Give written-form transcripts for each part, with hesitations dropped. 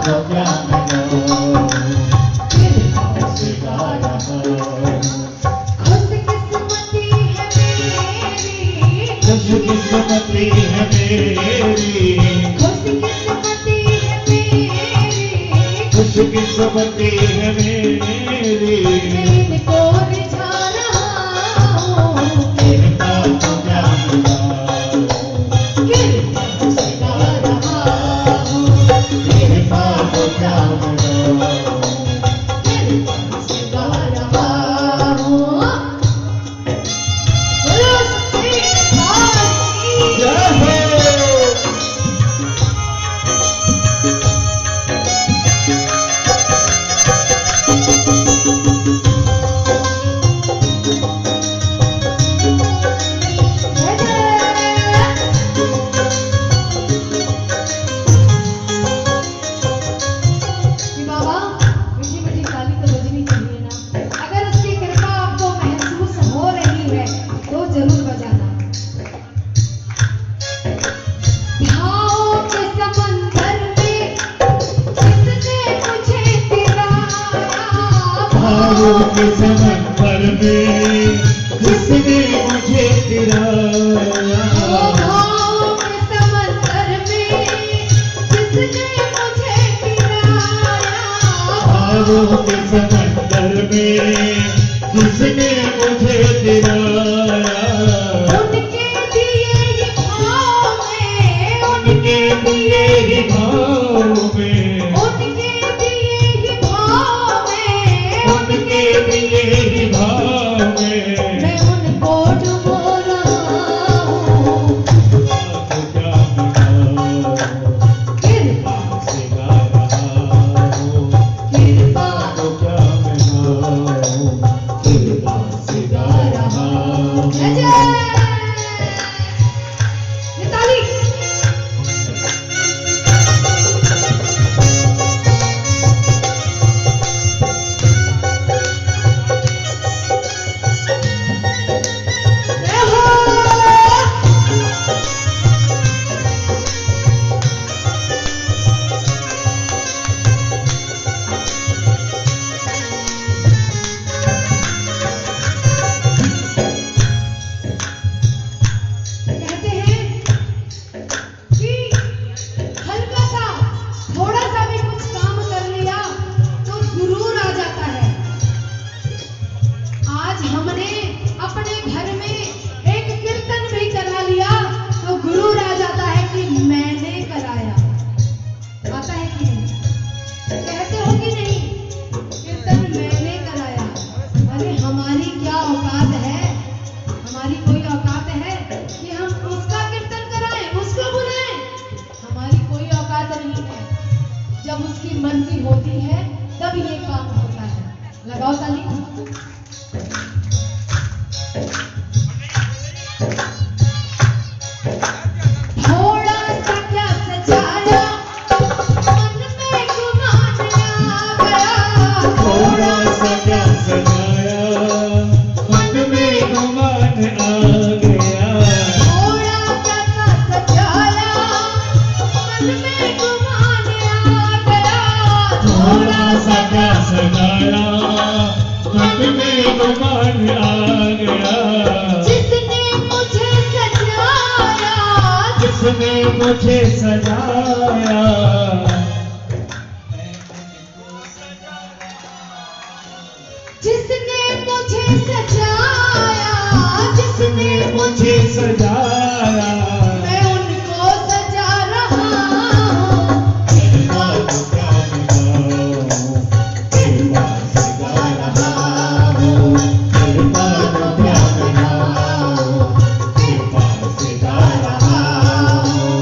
तो क्या मिलो कृपा से गा रहा हूँ। खुशकिस्मती है मेरी, खुशकिस्मती है मेरी, खुशकिस्मती है मेरी, खुशकिस्मती है मेरी, मैं इनको रिझा रहा हूँ। कृपा तो क्या मिला कृपा से गा रहा हूँ, कृपा तो क्या मिला कृपा से गा रहा हूँ। बोलो सच्चे दरबार की जय हो। कि बाबा मीठी मीठी ताली तो बजनी चाहिए ना। अगर उसकी कृपा आपको महसूस हो रही है तो जरूर बजाना। भावों के समंदर में किसने मुझे तिराया, भावों के समंदर में जिसने मुझे गिराया, भावों के समंदर में जिसने मुझे तिराया, भावों के समंदर में जिसने मुझे गिराया, उनके दिए ही भाव में, उनके दिए ही भाव में, उनके दिए ही भाव में, उनके दिए ही भाव में, मैं उनको डुबो रहा हूँ। तो क्या मिला कृपा से गा रहा हूँ। कृपा तो क्या मिला कृपा से गा रहा हूँ। जय जय ये ताली। जय हो। कहते हैं कि हल्का सा थोड़ा सा भी कुछ काम कर लिया तो गुरूर आ जाता है। आज हमने अपने घर में एक कीर्तन भी करा लिया तो गुरूर आ जाता है कि मैंने कराया। आता है कि नहीं? कहते हो कि नहीं कीर्तन मैंने कराया। अरे हमारी क्या औकात है, हमारी कोई औकात है कि हम उसका कीर्तन कराएं, उसको बुलाएं? हमारी कोई औकात नहीं है। जब उसकी मर्जी होती है तब ये काम होता है। लगाओ ताली। थोड़ा सा क्या सजाया, मन में गुमान आ गया। थोड़ा सा क्या सजाया, मन में गुमान आ गया। थोड़ा सा क्या सजाया, मन में गुमान आ गया। थोड़ा सा क्या सजाया, मन में गुमान आ गया। जिसने मुझे सजाया, जिसने मुझे सजाया, जिसने मुझे सजाया, जिसने मुझे सजाया, मैं उनको सजा रहा हूँ। कृपा तो क्या मिला कृपा से गा रहा हूँ। कृपा तो क्या मिला कृपा से गा रहा हूँ।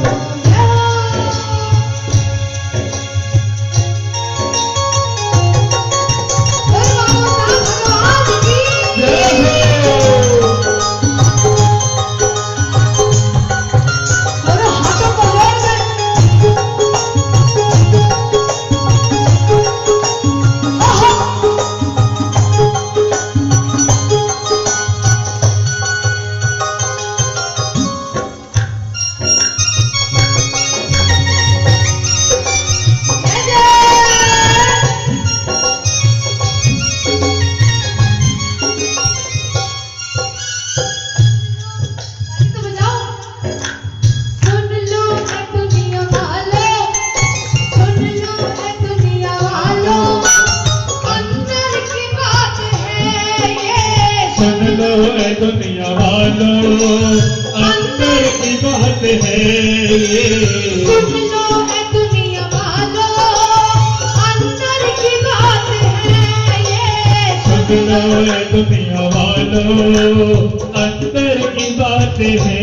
दुनिया वालों अंदर की बातें हैं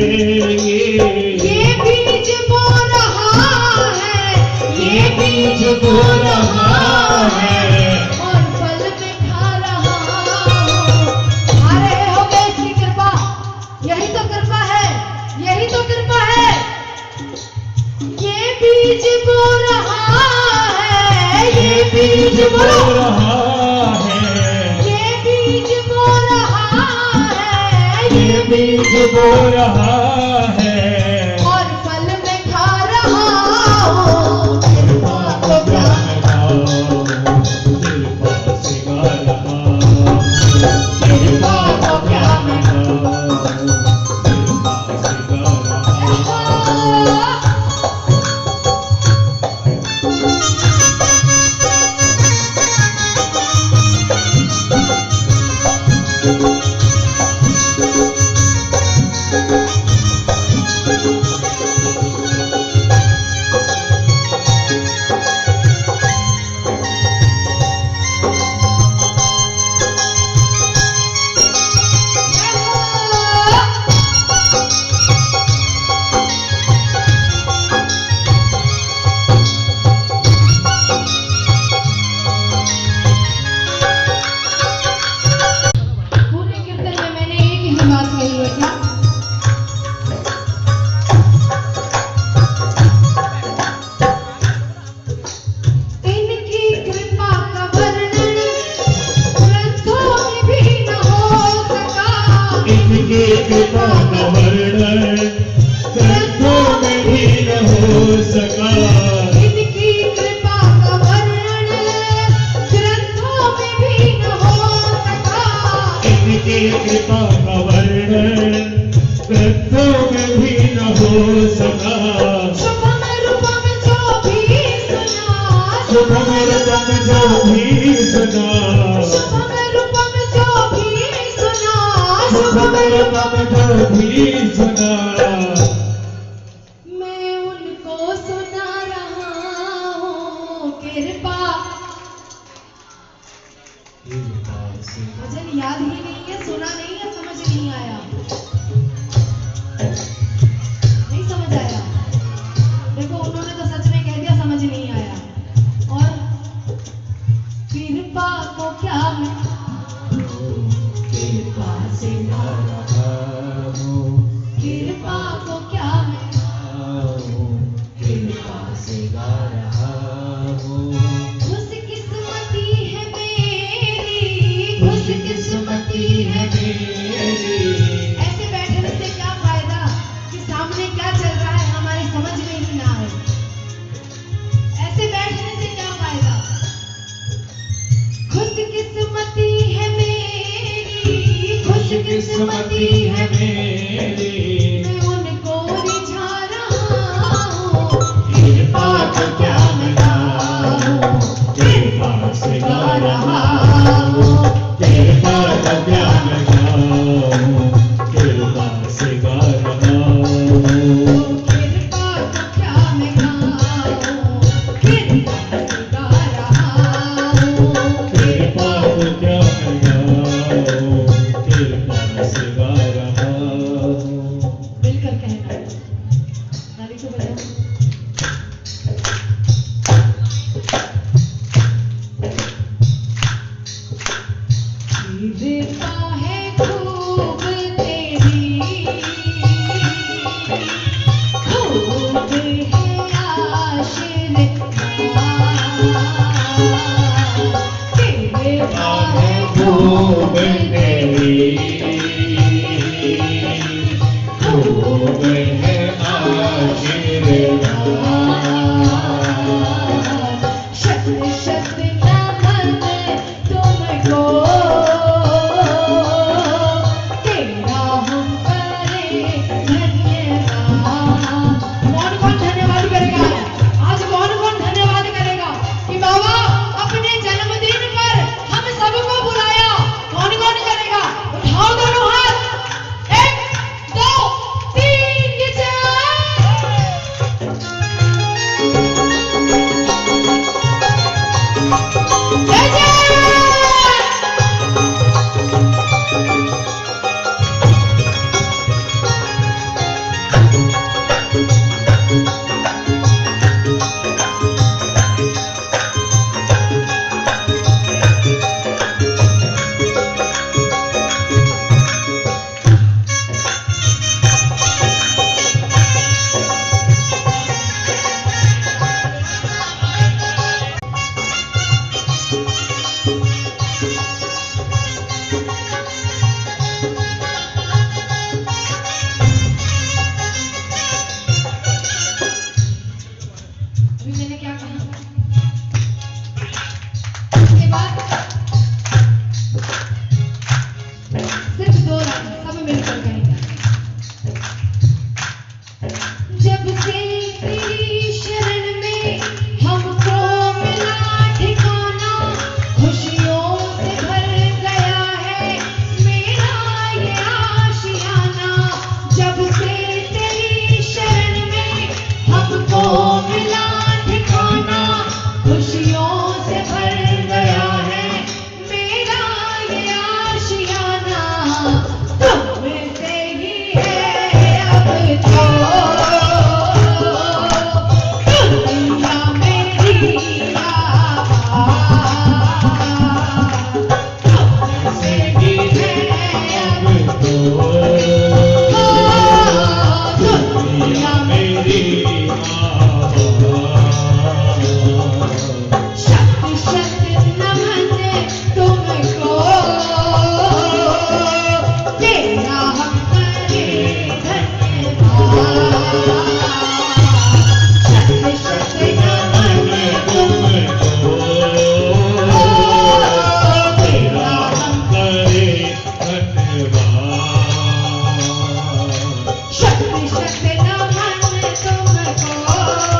ये बीज बो रहा है, ये बीज बो रहा है और फल में खा रहा हूँ। खा रहे हो गए इसकी कृपा, यही तो कृपा है, यही तो कृपा है। ये बीज बो रहा है, ये बीज बो रहा है, ये बीज बो रहा है, ये बीज बो रहा है और फल में खा रहा हूँ। कृपा को ज्ञान गाओ, कृपा से गा रहा हूँ। कृपा को ज्ञान गाओ, कृपा से गा रहा हूँ। पूरे कीर्तन में मैंने एक ही बात कही है क्या? इनकी कृपा का वर्णन ग्रंथों में भी न हो सका। इनकी कृपा का वर्णन ग्रंथों में भी न हो सका। इनकी कृपा का वर्णन ग्रंथों में भी न हो सका। इनकी कृपा का वर्णन ग्रंथों में भी न हो सका। शुभम रूपम जो भी सुना, शुभम रूपम जो भी सुना, शुभम रूपम जो भी सुना, शुभम रूपम जो भी सुना, मैं उनको सुना रहा हूँ। कृपा भजन याद ही नहीं है, सुना नहीं है, समझ नहीं आया, नहीं समझ आया। देखो उन्होंने तो सच में कह दिया समझ नहीं आया। और कृपा को क्या मैं कृपा से गा रहा हूँ, कृपा को क्या मैं कृपा से गा रहा हूँ। खुशकिस्मती है मेरी, खुशकिस्मती है मेरी। ऐसे बैठने से क्या फायदा कि सामने क्या चल रहा है हमारी समझ में ही ना आए। ऐसे बैठने से क्या फायदा। खुशकिस्मती है मेरी, खुशकिस्मती किस्मती है है मेरी,